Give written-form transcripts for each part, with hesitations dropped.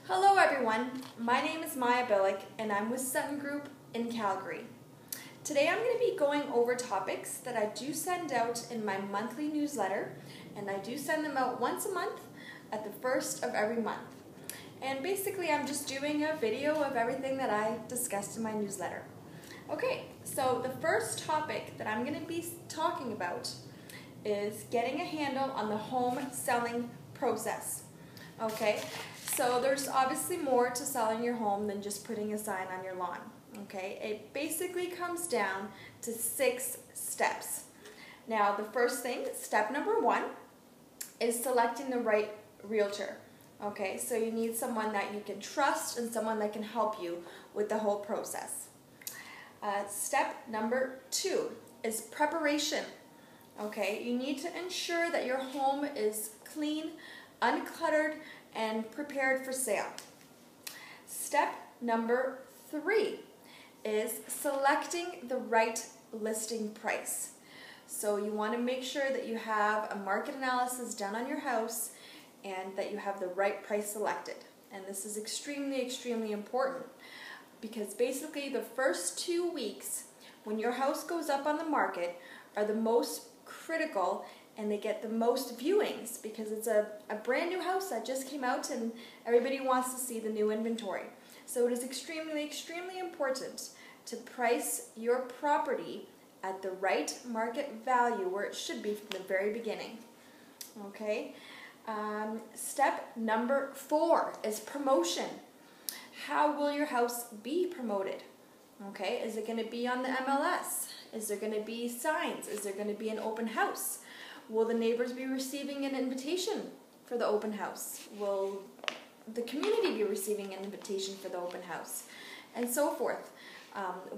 Hello everyone, my name is Maja Bilyk and I'm with Sutton Group in Calgary. Today I'm going to be going over topics that I do send out in my monthly newsletter, and I do send them out once a month at the first of every month. And basically I'm just doing a video of everything that I discussed in my newsletter. Okay, so the first topic that I'm going to be talking about is getting a handle on the home selling process. Okay, so there's obviously more to selling your home than just putting a sign on your lawn. Okay, it basically comes down to 6 steps. Now the first thing, step number 1, is selecting the right realtor. Okay, so you need someone that you can trust and someone that can help you with the whole process. Step number 2 is preparation. Okay, you need to ensure that your home is clean, uncluttered, and prepared for sale. Step number 3 is selecting the right listing price. So you want to make sure that you have a market analysis done on your house and that you have the right price selected. And this is extremely important, because basically the first 2 weeks when your house goes up on the market are the most critical, and they get the most viewings because it's a brand new house that just came out and everybody wants to see the new inventory. So it is extremely important to price your property at the right market value, where it should be from the very beginning. Okay. Step number 4 is promotion. How will your house be promoted? Okay, is it going to be on the MLS? Is there going to be signs? Is there going to be an open house? Will the neighbors be receiving an invitation for the open house? Will the community be receiving an invitation for the open house? And so forth.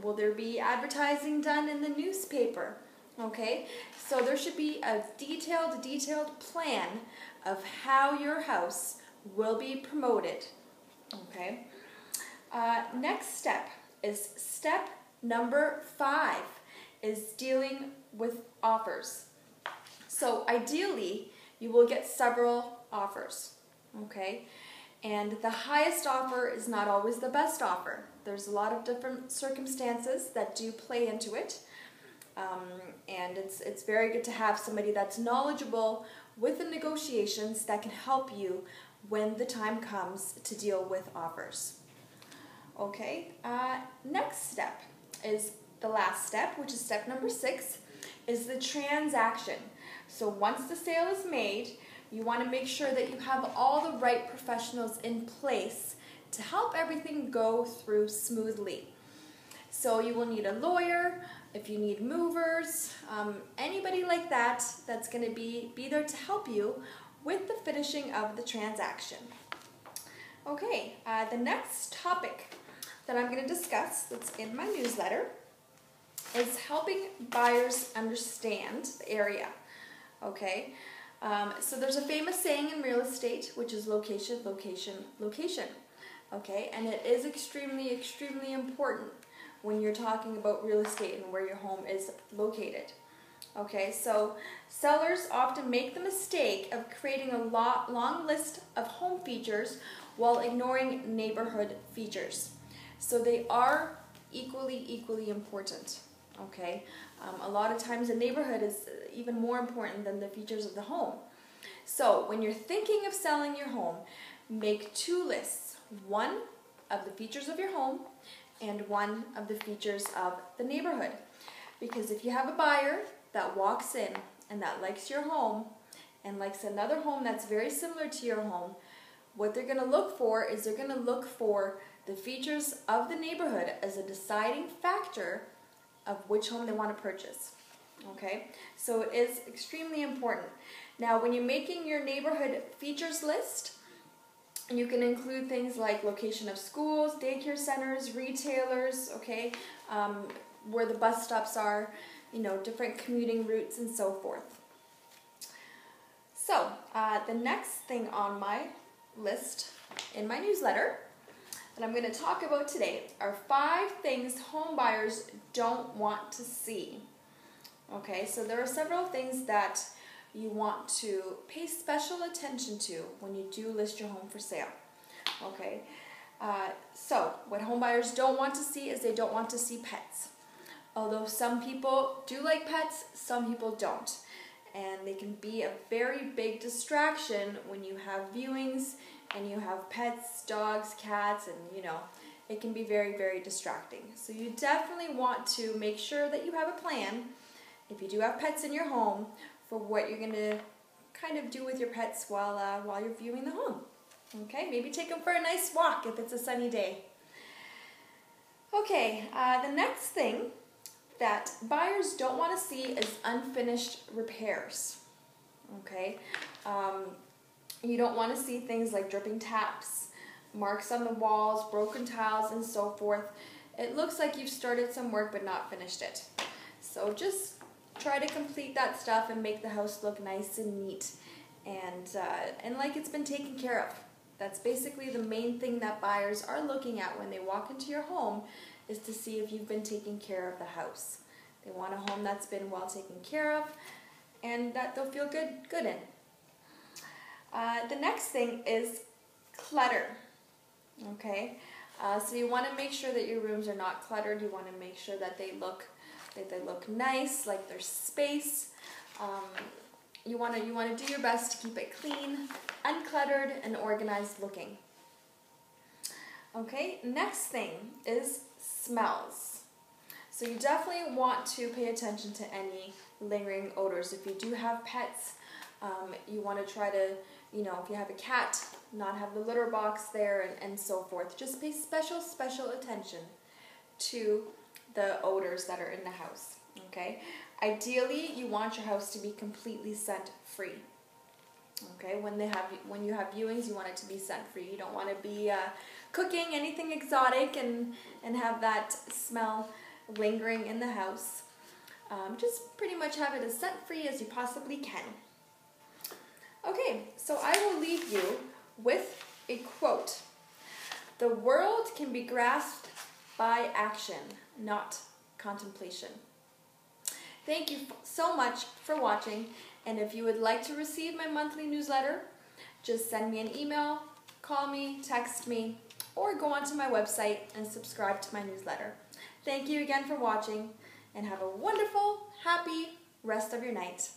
Will there be advertising done in the newspaper? Okay, so there should be a detailed plan of how your house will be promoted. Okay. Next step is step number 5 is dealing with offers. So ideally, you will get several offers, okay? And the highest offer is not always the best offer. There's a lot of different circumstances that do play into it. And it's very good to have somebody that's knowledgeable with the negotiations that can help you when the time comes to deal with offers. Okay, next step is the last step, which is step number 6, is the transaction. So once the sale is made, you want to make sure that you have all the right professionals in place to help everything go through smoothly. So you will need a lawyer, if you need movers, anybody like that that's going to be there to help you with the finishing of the transaction. Okay, the next topic that I'm going to discuss that's in my newsletter is helping buyers understand the area. Okay, so there's a famous saying in real estate, which is location, location, location. Okay, and it is extremely important when you're talking about real estate and where your home is located. Okay, so sellers often make the mistake of creating a long list of home features while ignoring neighborhood features. So they are equally important. Okay, a lot of times the neighborhood is even more important than the features of the home. So when you're thinking of selling your home, make 2 lists. One of the features of your home and one of the features of the neighborhood. Because if you have a buyer that walks in and that likes your home and likes another home that's very similar to your home, what they're going to look for is they're going to look for the features of the neighborhood as a deciding factor of which home they want to purchase. Okay, so it is extremely important. Now when you're making your neighborhood features list, you can include things like location of schools, daycare centers, retailers, okay, where the bus stops are, you know, different commuting routes and so forth. So the next thing on my list in my newsletter that I'm going to talk about today are 5 things home buyers don't want to see. Okay, so there are several things that you want to pay special attention to when you do list your home for sale. Okay, so what home buyers don't want to see is they don't want to see pets. Although some people do like pets, some people don't. And they can be a very big distraction when you have viewings and you have pets, dogs, cats, and it can be very, very distracting. So you definitely want to make sure that you have a plan, if you do have pets in your home, for what you're going to kind of do with your pets while you're viewing the home. Okay, maybe take them for a nice walk if it's a sunny day. Okay, the next thing that buyers don't want to see is unfinished repairs. Okay, you don't want to see things like dripping taps, marks on the walls, broken tiles, and so forth. It looks like you've started some work but not finished it. So just try to complete that stuff and make the house look nice and neat and like it's been taken care of. That's basically the main thing that buyers are looking at when they walk into your home, is to see if you've been taking care of the house. They want a home that's been well taken care of and that they'll feel good in. The next thing is clutter. Okay, so you want to make sure that your rooms are not cluttered. You want to make sure that they look nice, like there's space. You want to do your best to keep it clean, uncluttered, and organized looking. Okay, next thing is smells. So you definitely want to pay attention to any lingering odors. If you do have pets, you want to try to, if you have a cat, not have the litter box there and so forth. Just pay special attention to the odors that are in the house. Okay, ideally you want your house to be completely scent free. Okay, when you have viewings, you want it to be scent free. You don't want to be cooking anything exotic and have that smell lingering in the house. Just pretty much have it as scent free as you possibly can. Okay, so I will leave you with a quote. The world can be grasped by action, not contemplation. Thank you so much for watching, and if you would like to receive my monthly newsletter, just send me an email, call me, text me, or go onto my website and subscribe to my newsletter. Thank you again for watching, and have a wonderful, happy rest of your night.